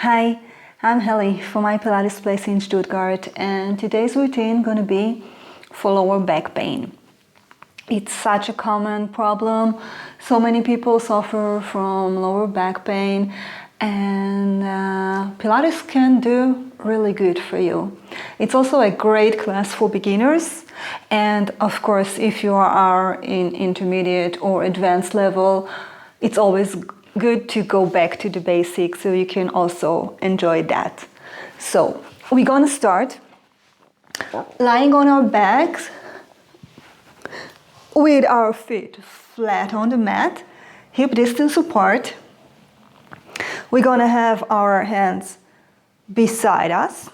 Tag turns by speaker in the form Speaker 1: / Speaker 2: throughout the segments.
Speaker 1: Hi, I'm Heli from my Pilates place in Stuttgart, and today's routine gonna be for lower back pain. It's such a common problem. So many people suffer from lower back pain, and Pilates can do really good for you. It's also a great class for beginners, and of course, if you are in intermediate or advanced level, it's always good to go back to the basics so you can also enjoy that. So we're gonna start lying on our backs with our feet flat on the mat, hip distance apart. We're gonna have our hands beside us.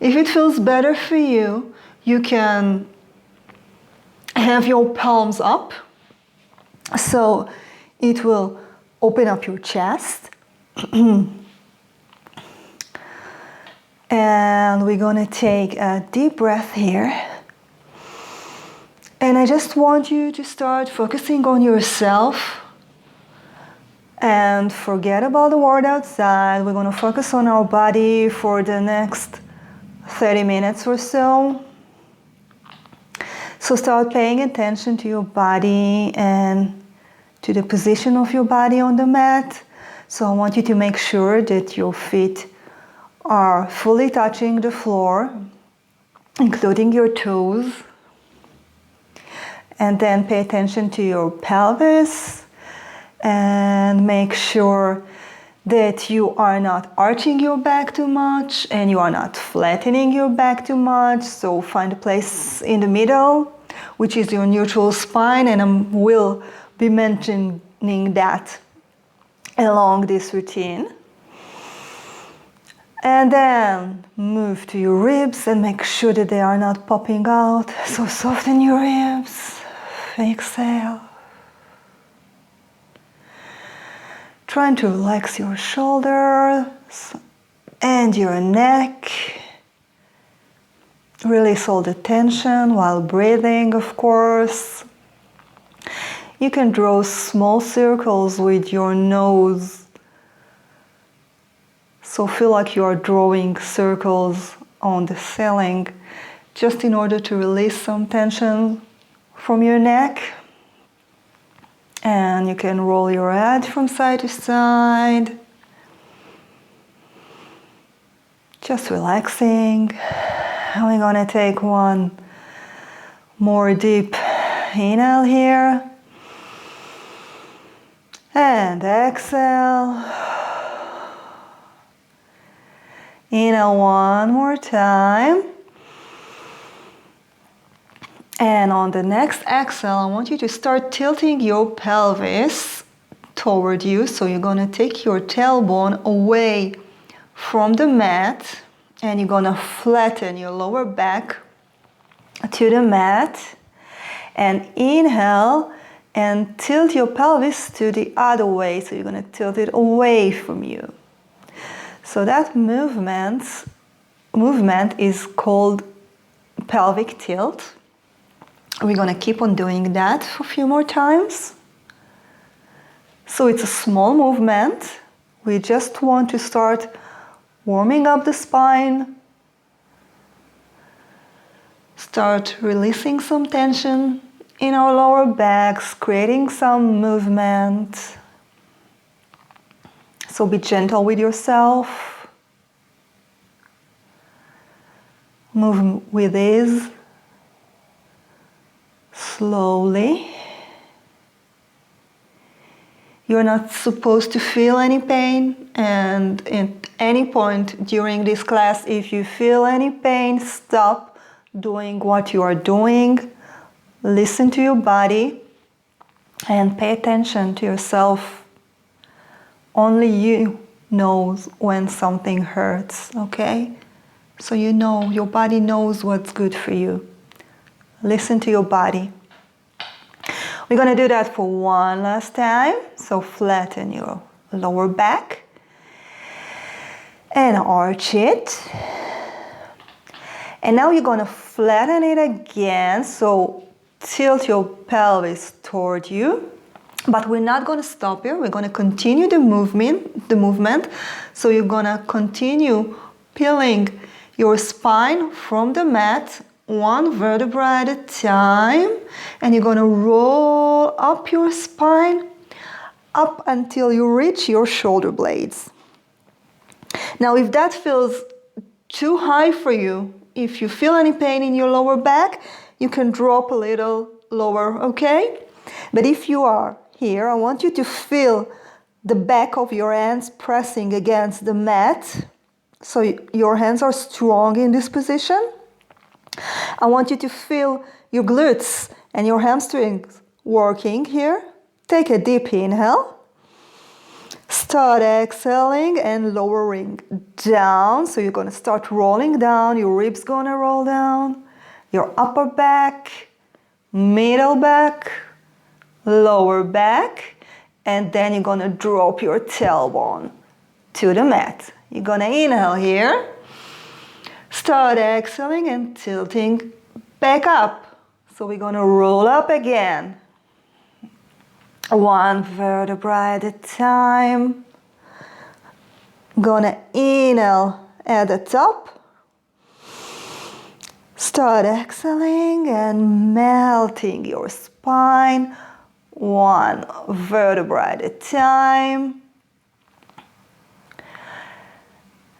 Speaker 1: If it feels better for you, you can have your palms up, so it will open up your chest. And we're gonna take a deep breath here. And I just want you to start focusing on yourself and forget about the world outside. We're gonna focus on our body for the next 30 minutes or so. So start paying attention to your body and to the position of your body on the mat. So I want you to make sure that your feet are fully touching the floor, including your toes. And then pay attention to your pelvis and make sure that you are not arching your back too much and you are not flattening your back too much. So find a place in the middle, which is your neutral spine, and I will be mentioning that along this routine. And then move to your ribs and make sure that they are not popping out. So soften your ribs. Exhale. Trying to relax your shoulders and your neck. Release all the tension while breathing, of course. You can draw small circles with your nose. So feel like you are drawing circles on the ceiling just in order to release some tension from your neck. And you can roll your head from side to side. Just relaxing. And we're gonna take one more deep inhale here. And exhale. Inhale one more time. And on the next exhale, I want you to start tilting your pelvis toward you. So you're gonna take your tailbone away from the mat and you're gonna flatten your lower back to the mat. And inhale and tilt your pelvis to the other way. So you're gonna tilt it away from you. So that movement is called pelvic tilt. We're gonna keep on doing that for a few more times. So it's a small movement. We just want to start warming up the spine. Start releasing some tension in our lower backs, creating some movement. So be gentle with yourself. Move with ease. Slowly. You're not supposed to feel any pain, and at any point during this class, if you feel any pain, stop doing what you are doing. Listen to your body and pay attention to yourself. Only you knows when something hurts, okay? So you know, your body knows what's good for you. Listen to your body. We're gonna do that for one last time. So flatten your lower back and arch it. And now you're gonna flatten it again. So tilt your pelvis toward you. But we're not going to stop here. We're going to continue the movement. So you're going to continue peeling your spine from the mat, one vertebra at a time, and you're going to roll up your spine up until you reach your shoulder blades. Now, if that feels too high for you, if you feel any pain in your lower back, you can drop a little lower, okay? But if you are here, I want you to feel the back of your hands pressing against the mat. So your hands are strong in this position. I want you to feel your glutes and your hamstrings working here. Take a deep inhale. Start exhaling and lowering down. So you're going to start rolling down. Your ribs going to roll down. Your upper back, middle back, lower back. And then you're going to drop your tailbone to the mat. You're going to inhale here. Start exhaling and tilting back up. So we're going to roll up again. One vertebra at a time. Gonna inhale at the top. Start exhaling and melting your spine. One vertebra at a time.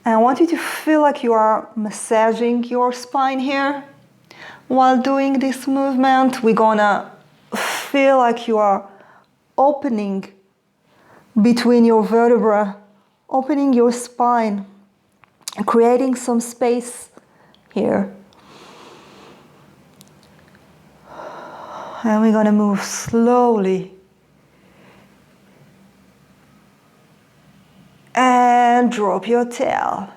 Speaker 1: And I want you to feel like you are massaging your spine here. While doing this movement, we're gonna feel like you are opening between your vertebrae, opening your spine, creating some space here. And we're going to move slowly. And drop your tail.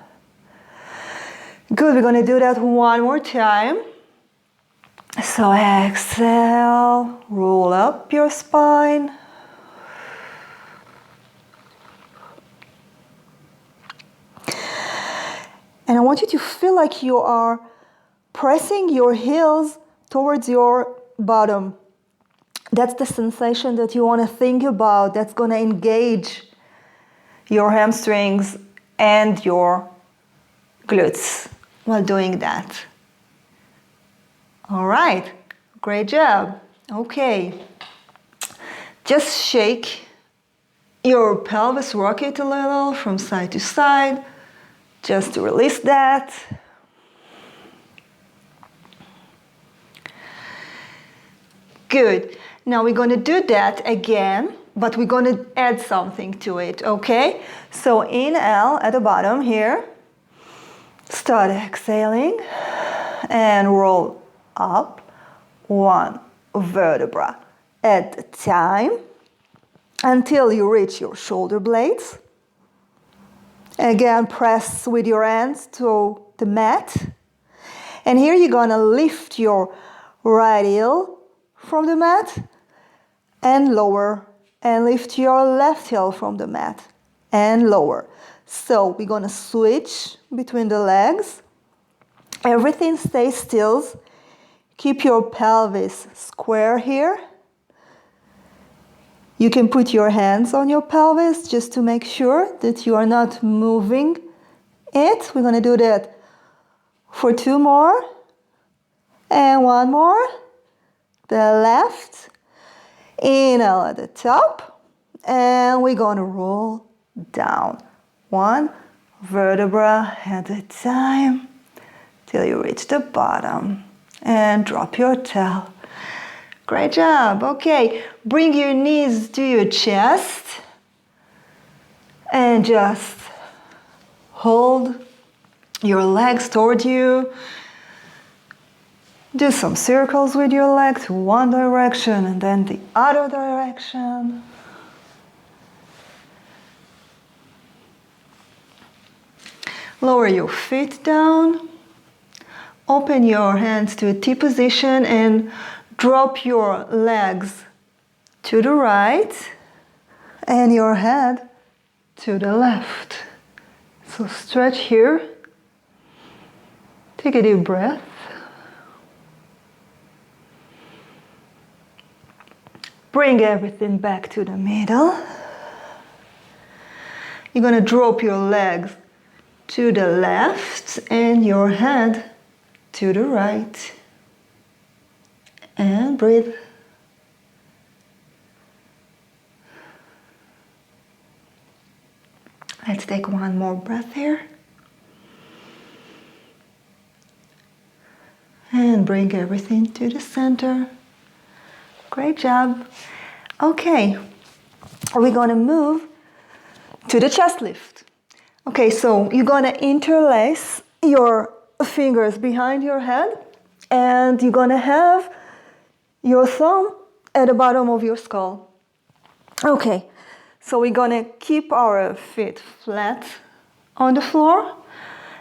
Speaker 1: Good, we're going to do that one more time. So exhale, roll up your spine. And I want you to feel like you are pressing your heels towards your bottom. That's the sensation that you want to think about. That's going to engage your hamstrings and your glutes while doing that. All right, great job. Okay, just shake your pelvis, rock it a little from side to side. Just to release that. Good. Now we're going to do that again, but we're going to add something to it, okay? So inhale at the bottom here. Start exhaling and roll up one vertebra at a time until you reach your shoulder blades. Again, press with your hands to the mat. And here you're going to lift your right heel from the mat and lower. And lift your left heel from the mat and lower. So we're going to switch between the legs. Everything stays still. Keep your pelvis square here. You can put your hands on your pelvis just to make sure that you are not moving it. We're going to do that for 2 more. And 1 more. The left. Inhale at the top. And we're going to roll down. 1 vertebra at a time till you reach the bottom. And drop your tail. Great job. Okay, bring your knees to your chest and just hold your legs toward you. Do some circles with your leg to one direction and then the other direction. Lower your feet down. Open your hands to a T position and drop your legs to the right and your head to the left. So stretch here. Take a deep breath. Bring everything back to the middle. You're going to drop your legs to the left and your head to the right. And breathe. Let's take one more breath here. And bring everything to the center. Great job. Okay, we're gonna move to the chest lift. Okay, so you're gonna interlace your fingers behind your head and you're gonna have your thumb at the bottom of your skull. Okay, so we're gonna keep our feet flat on the floor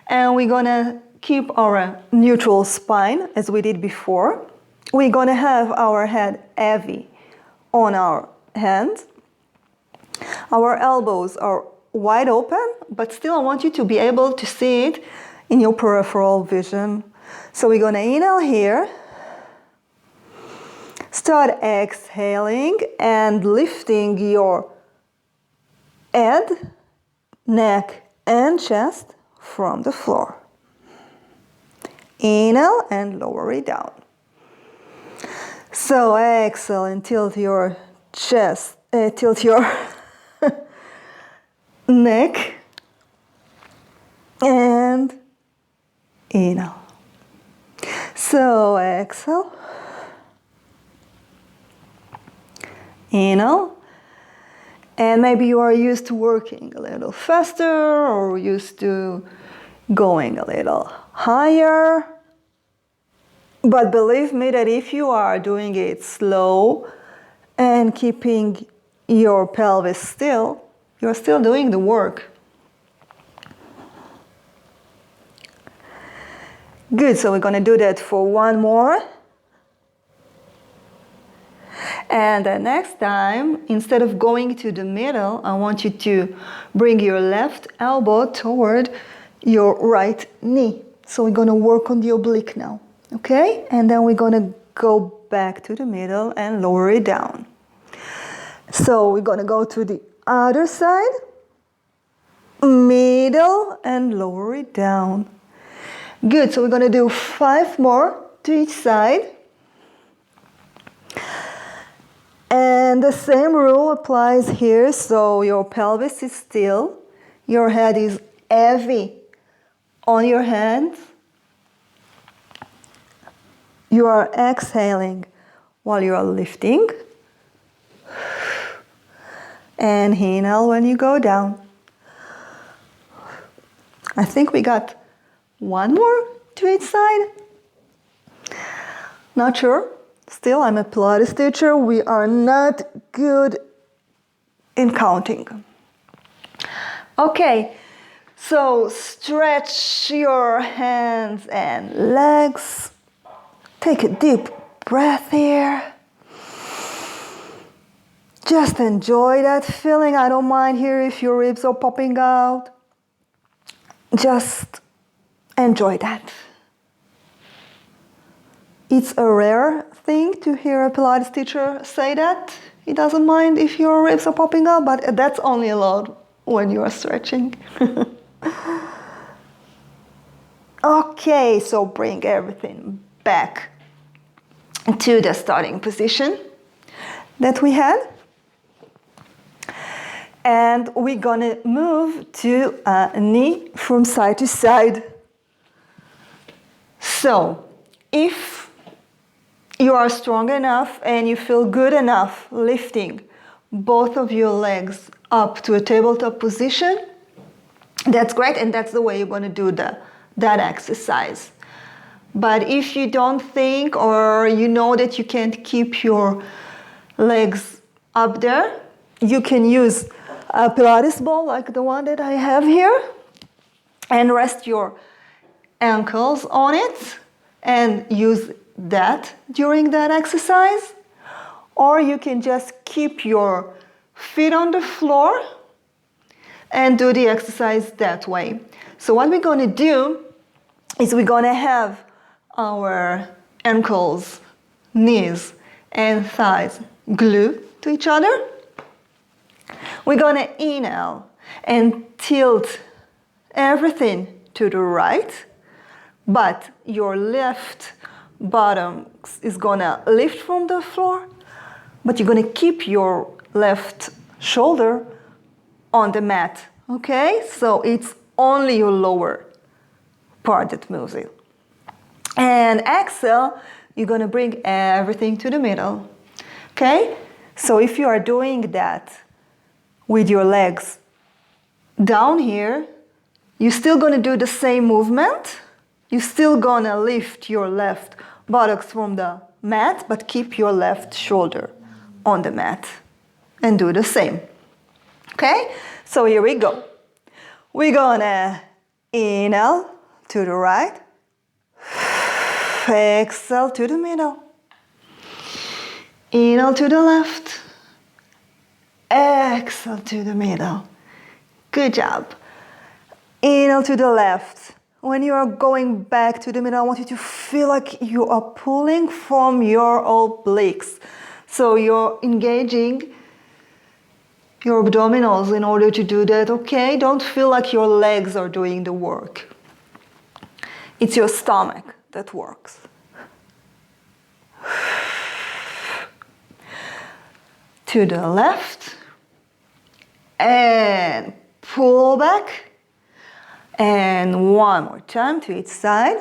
Speaker 1: and we're gonna keep our neutral spine as we did before. We're gonna have our head heavy on our hands. Our elbows are wide open, but still I want you to be able to see it in your peripheral vision. So we're gonna inhale here. Start exhaling and lifting your head, neck, and chest from the floor. Inhale and lower it down. So exhale and tilt your chest, tilt your neck and inhale. So exhale, inhale, and maybe you are used to working a little faster or used to going a little higher. But believe me that if you are doing it slow and keeping your pelvis still, you're still doing the work. Good, so we're gonna do that for one more. And the next time, instead of going to the middle, I want you to bring your left elbow toward your right knee. So we're gonna work on the oblique now. Okay, and then we're gonna go back to the middle and lower it down. So we're gonna go to the other side, middle, and lower it down. Good, so we're gonna do 5 more to each side. And the same rule applies here, so your pelvis is still, your head is heavy on your hands. You are exhaling while you are lifting. And inhale when you go down. I think we got one more to each side. Not sure. Still, I'm a Pilates teacher. We are not good in counting. Okay, so stretch your hands and legs. Take a deep breath here. Just enjoy that feeling. I don't mind here if your ribs are popping out. Just enjoy that. It's a rare thing to hear a Pilates teacher say that. He doesn't mind if your ribs are popping out, but that's only allowed when you are stretching. Okay, so bring everything back to the starting position that we had. And we're gonna move to a knee from side to side. So, if you are strong enough and you feel good enough lifting both of your legs up to a tabletop position, that's great, and that's the way you're gonna do that exercise. But if you don't think or you know that you can't keep your legs up there, you can use a Pilates ball like the one that I have here and rest your ankles on it and use that during that exercise. Or you can just keep your feet on the floor and do the exercise that way. So what we're going to do is we're going to have our ankles, knees, and thighs glued to each other. We're gonna inhale and tilt everything to the right, but your left bottom is gonna lift from the floor, but you're gonna keep your left shoulder on the mat, okay? So it's only your lower part that moves it. And exhale, you're gonna bring everything to the middle, okay? So if you are doing that with your legs down here, you're still gonna do the same movement. You're still gonna lift your left buttocks from the mat, but keep your left shoulder on the mat and do the same. Okay? So here we go. We're gonna inhale to the right, exhale to the middle, inhale to the left, exhale to the middle. Good job. Inhale to the left. When you are going back to the middle, I want you to feel like you are pulling from your obliques. So you're engaging your abdominals in order to do that, okay? Don't feel like your legs are doing the work. It's your stomach that works. To the left. And pull back. And one more time to each side.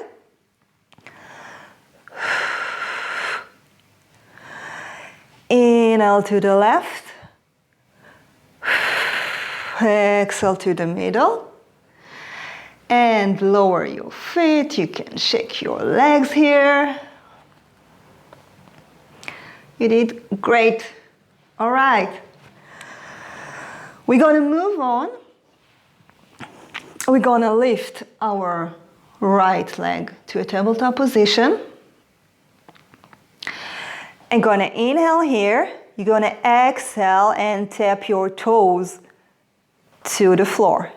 Speaker 1: Inhale to the left. Exhale to the middle. And lower your feet. You can shake your legs here. You did great. All right. We're going to move on. We're gonna lift our right leg to a tabletop position. And gonna inhale here. You're gonna exhale and tap your toes to the floor.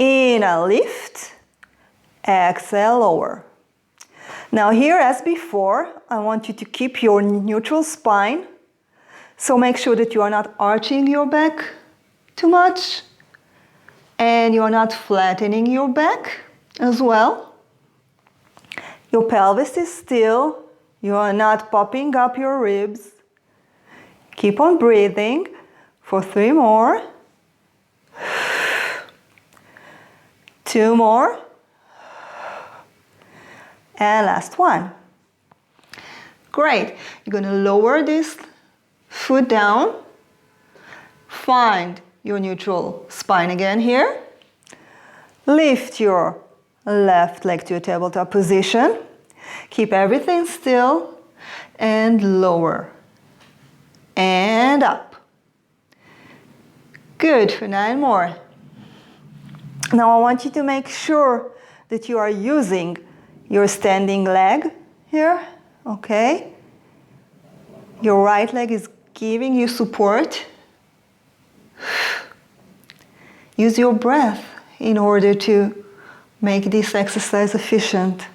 Speaker 1: Inhale, lift. Exhale, lower. Now here, as before, I want you to keep your neutral spine. So make sure that you are not arching your back too much. And you're not flattening your back as well. Your pelvis is still. You are not popping up your ribs. Keep on breathing for 3 more. 2 more. And last one. Great. You're going to lower this foot down. Find your neutral spine again here. Lift your left leg to a tabletop position. Keep everything still and lower and up. Good, for 9 more. Now I want you to make sure that you are using your standing leg here, okay? Your right leg is giving you support. Use your breath in order to make this exercise efficient.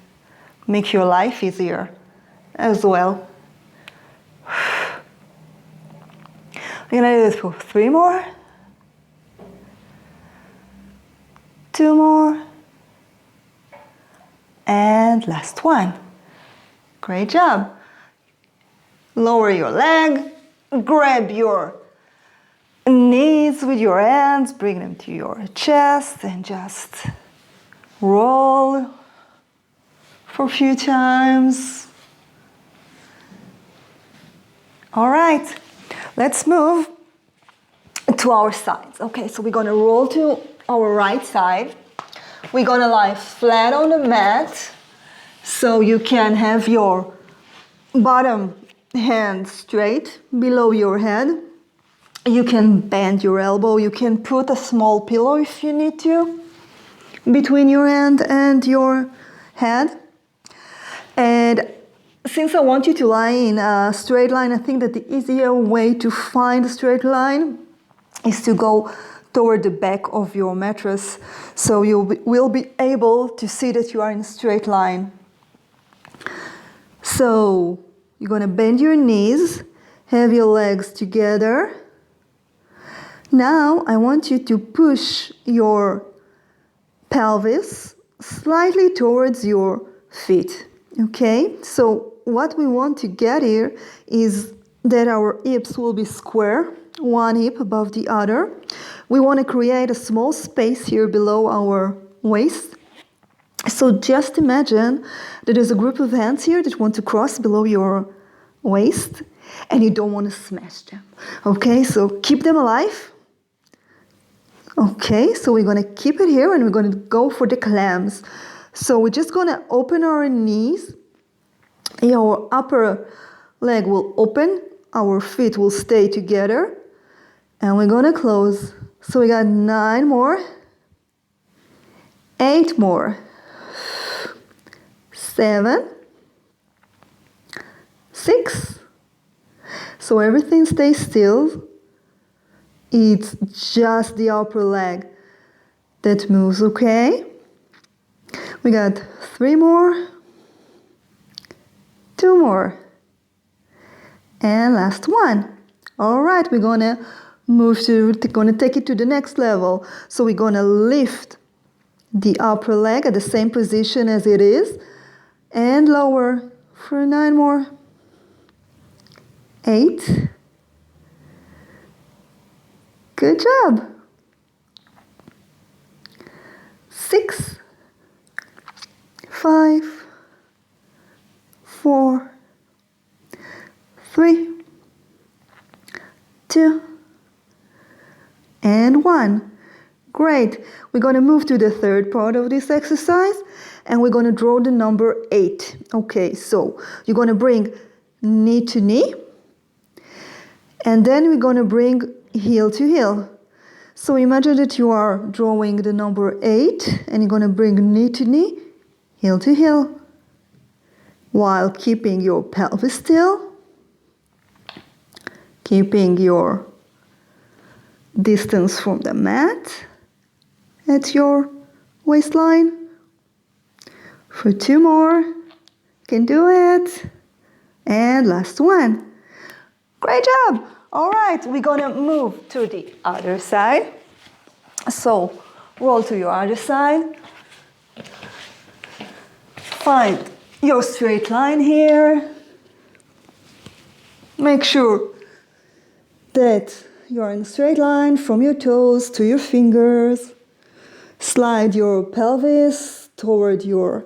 Speaker 1: Make your life easier as well. We're gonna do this for 3 more. 2 more. And last one. Great job. Lower your leg. Grab your knees with your hands, bring them to your chest and just roll for a few times. All right, let's move to our sides. Okay, so we're gonna roll to our right side. We're gonna lie flat on the mat so you can have your bottom hand straight below your head. You can bend your elbow. You can put a small pillow if you need to between your hand and your head. And since I want you to lie in a straight line, I think that the easier way to find a straight line is to go toward the back of your mattress. So you will be able to see that you are in a straight line. So you're going to bend your knees Have your legs together. Now I want you to push your pelvis slightly towards your feet. Okay? So what we want to get here is that our hips will be square, one hip above the other. We want to create a small space here below our waist. So just imagine that there's a group of hands here that want to cross below your waist and you don't want to smash them. Okay, so keep them alive. Okay, so we're going to keep it here and we're going to go for the clams. So we're just going to open our knees. Your upper leg will open, our feet will stay together, and we're going to close. So we got 9 more, 8 more, 7, 6. So everything stays still. It's just the upper leg that moves, okay? We got 3 more, 2 more, and last one. All right, we're gonna take it to the next level. So we're gonna lift the upper leg at the same position as it is and lower for 9 more, 8. Good job. 6, 5, 4, 3, 2, and 1. Great. We're going to move to the third part of this exercise and we're going to draw the number 8. Okay, so you're going to bring knee to knee and then we're going to bring heel to heel. So imagine that you are drawing the number 8 and you're going to bring knee to knee, heel to heel, while keeping your pelvis still, keeping your distance from the mat at your waistline. For 2 more, you can do it. And last one. Great job. All right, we're gonna move to the other side. So roll to your other side. Find your straight line here. Make sure that you are in a straight line from your toes to your fingers. Slide your pelvis toward your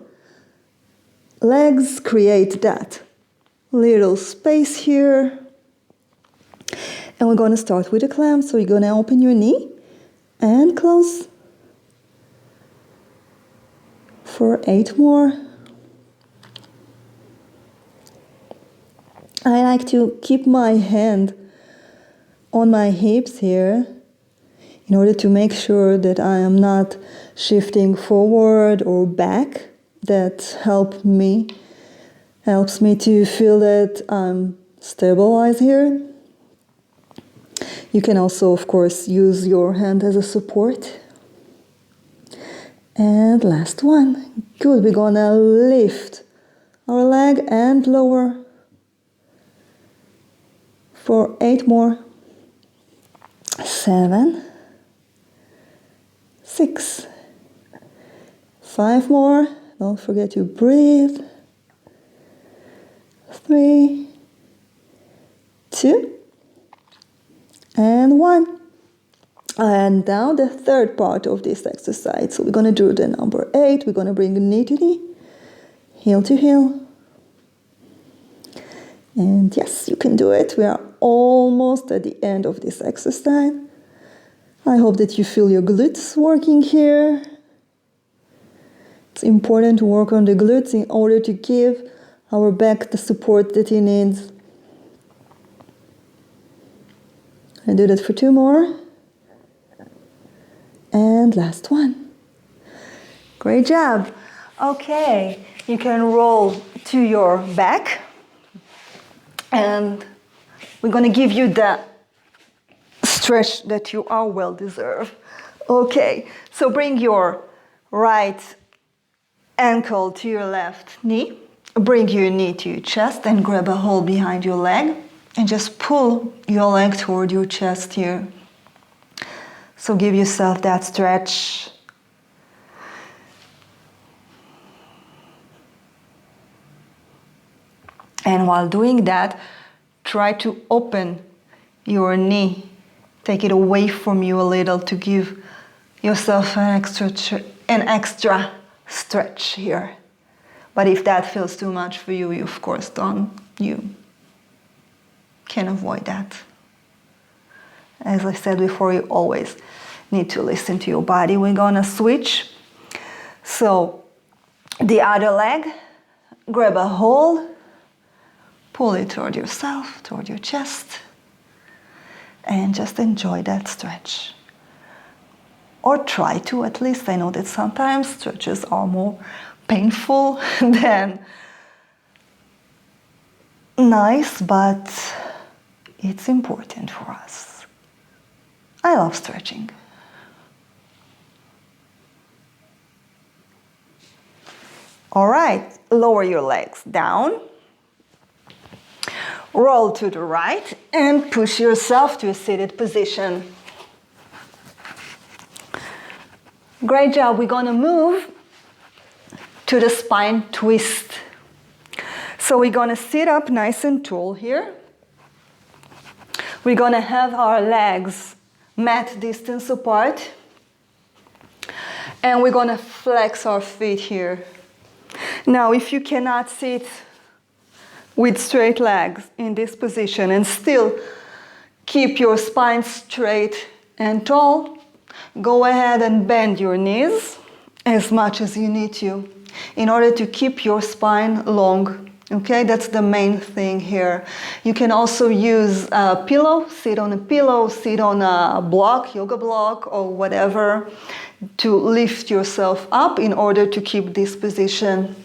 Speaker 1: legs. Create that little space here. And we're going to start with a clam. So you're going to open your knee and close for 8 more. I like to keep my hand on my hips here in order to make sure that I am not shifting forward or back. That helps me to feel that I'm stabilized here. You can also, of course, use your hand as a support. And last one. Good. We're gonna lift our leg and lower for 8 more. 7, 6, 5 more. Don't forget to breathe. 3, 2, and 1. And now the third part of this exercise. So we're going to do the number 8. We're going to bring knee to knee, heel to heel. And yes, you can do it. We are almost at the end of this exercise. I hope that you feel your glutes working here. It's important to work on the glutes in order to give our back the support that it needs. I do that for 2 more. And last one. Great job. Okay, you can roll to your back. And we're going to give you the stretch that you are well deserved. Okay, so bring your right ankle to your left knee. Bring your knee to your chest and grab a hold behind your leg. And just pull your leg toward your chest here. So give yourself that stretch. And while doing that, try to open your knee. Take it away from you a little to give yourself an extra stretch here. But if that feels too much for you, of course don't. You can avoid that. As I said before, you always need to listen to your body. We're gonna switch. So the other leg, grab a hold, pull it toward yourself, toward your chest, and just enjoy that stretch. Or try to, at least. I know that sometimes stretches are more painful than nice, but it's important for us. I love stretching. All right, lower your legs down. Roll to the right and push yourself to a seated position. Great job. We're going to move to the spine twist. So we're going to sit up nice and tall here. We're going to have our legs mat distance apart. And we're going to flex our feet here. Now, if you cannot sit with straight legs in this position and still keep your spine straight and tall, go ahead and bend your knees as much as you need to in order to keep your spine long. Okay, that's the main thing here. You can also use a pillow, sit on a pillow, sit on a block, yoga block or whatever, to lift yourself up in order to keep this position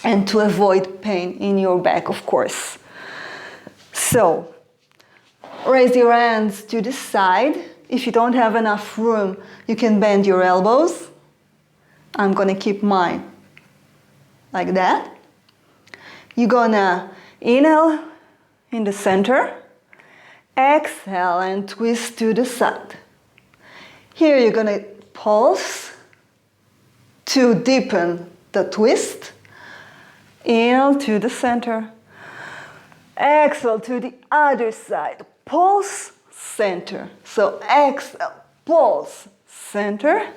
Speaker 1: and to avoid pain in your back, of course. So, raise your hands to the side. If you don't have enough room, you can bend your elbows. I'm gonna keep mine like that. You're gonna inhale in the center, exhale and twist to the side. Here you're gonna pulse to deepen the twist. Inhale to the center. Exhale to the other side. Pulse, center. So exhale, pulse, center.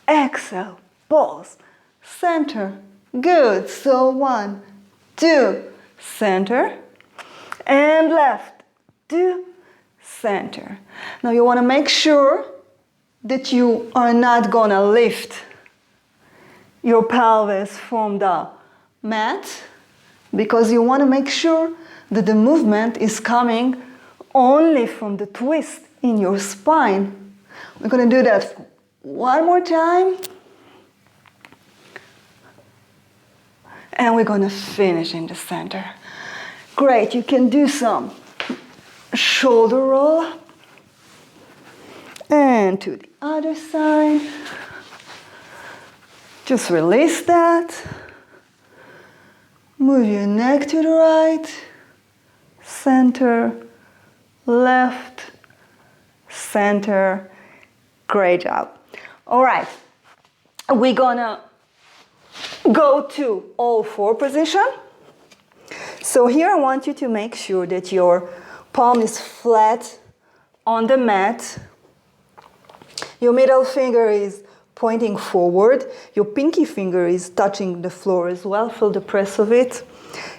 Speaker 1: Exhale, pulse, center. Good. So 1, 2, center. And left, 2, center. Now you want to make sure that you are not going to lift your pelvis from the mat, because you want to make sure that the movement is coming only from the twist in your spine. We're going to do that one more time. And we're going to finish in the center. Great, you can do some shoulder roll up. And to the other side. Just release that. Move your neck to the right, center, left, center. Great job. All right, we're gonna go to all four position. So here I want you to make sure that your palm is flat on the mat. Your middle finger is pointing forward. Your pinky finger is touching the floor as well. Feel the press of it.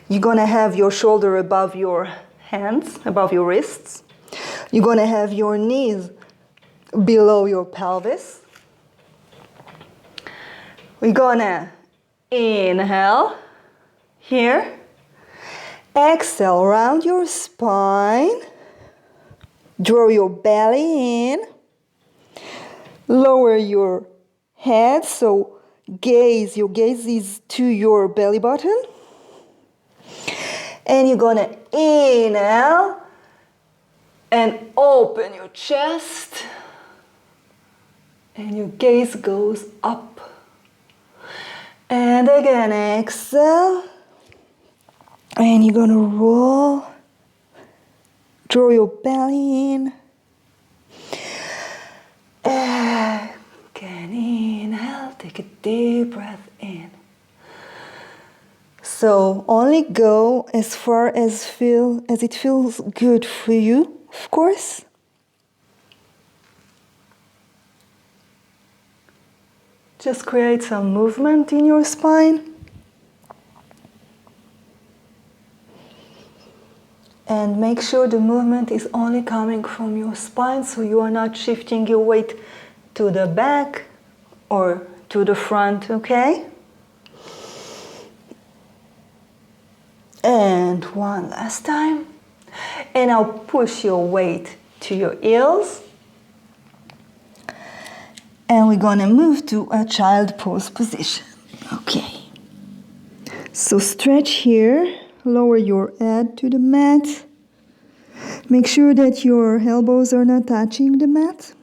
Speaker 1: You're gonna have your shoulder above your hands, above your wrists. You're gonna have your knees below your pelvis. We're gonna inhale here. Exhale around your spine. Draw your belly in. Lower your head, so your gaze is to your belly button. And you're gonna inhale and open your chest. And your gaze goes up. And again, exhale. And you're gonna roll Draw your belly in. Again, inhale, take a deep breath in. So only go as far as it feels good for you, of course. Just create some movement in your spine. And make sure the movement is only coming from your spine, so you are not shifting your weight to the back or to the front, okay? And one last time. And now push your weight to your heels. And we're gonna move to a child pose position. Okay. So stretch here, lower your head to the mat. Make sure that your elbows are not touching the mat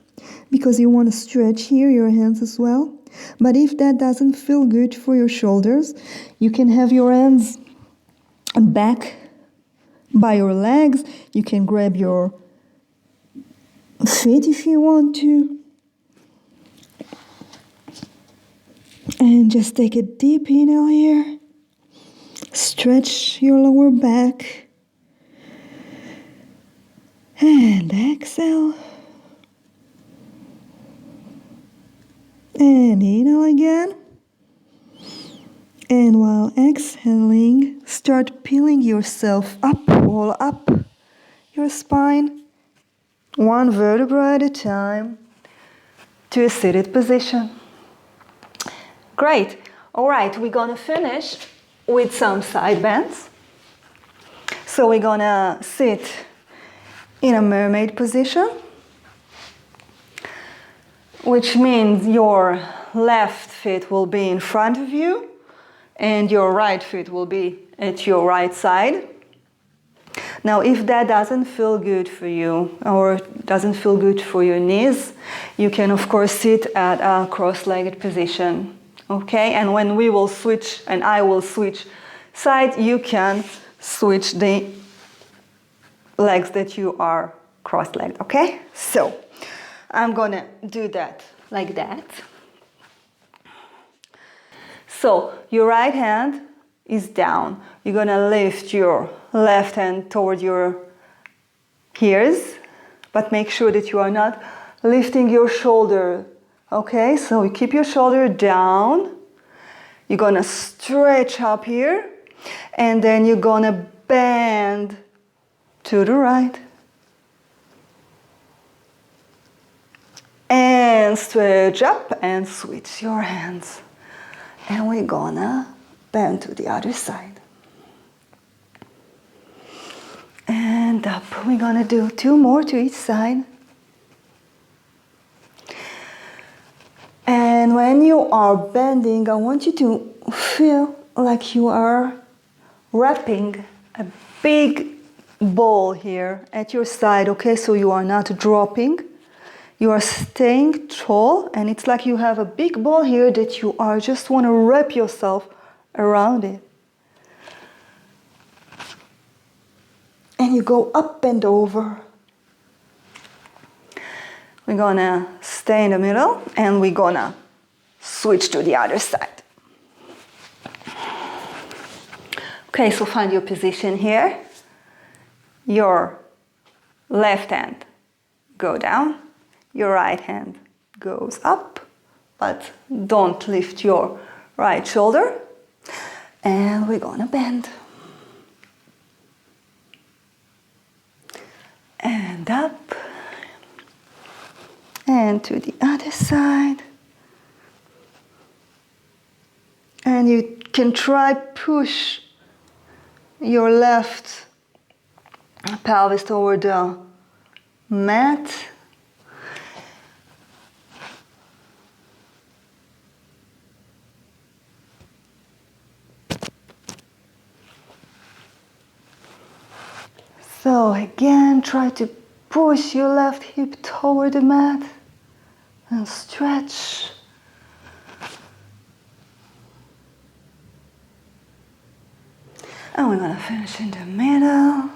Speaker 1: because you want to stretch here your hands as well. But if that doesn't feel good for your shoulders, you can have your hands back by your legs. You can grab your feet if you want to. And just take a deep inhale here. Stretch your lower back. And exhale. And inhale again. And while exhaling, start peeling yourself up, all up your spine, one vertebra at a time, to a seated position. Great. All right, we're gonna finish with some side bends. So we're gonna sit in a mermaid position, which means your left foot will be in front of you and your right foot will be at your right side. Now, if that doesn't feel good for you or doesn't feel good for your knees, you can of course sit at a cross-legged position. Okay, and when we will switch and I will switch side, you can switch the legs that you are cross-legged, okay? So, I'm gonna do that like that. So, your right hand is down. You're gonna lift your left hand toward your ears, but make sure that you are not lifting your shoulder. Okay, so you keep your shoulder down. You're gonna stretch up here, and then you're gonna bend to the right. And stretch up and switch your hands. And we're gonna bend to the other side. And up. We're gonna do 2 more to each side. And when you are bending, I want you to feel like you are wrapping a big ball here at your side, okay? So you are not dropping. You are staying tall, and it's like you have a big ball here that you are just want to wrap yourself around it. And you go up and over. We're gonna stay in the middle and we're gonna switch to the other side. Okay, so find your position here. Your left hand go down, your right hand goes up, but don't lift your right shoulder. And we're gonna bend. And up. And to the other side. And you can try push your left pelvis toward the mat. So again, try to push your left hip toward the mat and stretch. And we're gonna finish in the middle.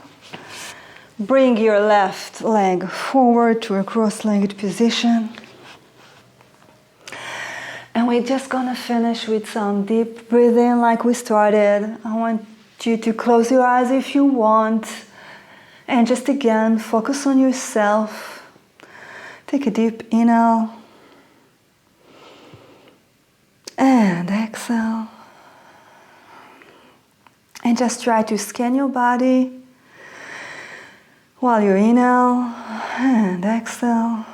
Speaker 1: Bring your left leg forward to a cross-legged position. And we're just gonna finish with some deep breathing like we started. I want you to close your eyes if you want. And just again, focus on yourself. Take a deep inhale. And exhale. And just try to scan your body while you inhale and exhale.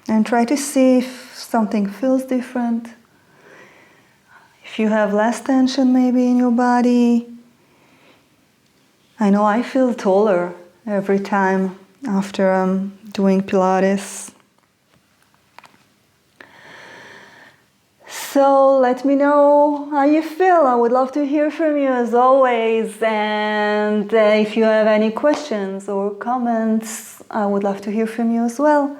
Speaker 1: And try to see if something feels different. If you have less tension maybe in your body. I know I feel taller every time after I'm doing Pilates. So let me know how you feel. I would love to hear from you as always. And if you have any questions or comments, I would love to hear from you as well.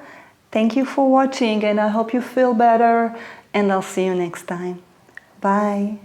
Speaker 1: Thank you for watching, and I hope you feel better, and I'll see you next time. Bye.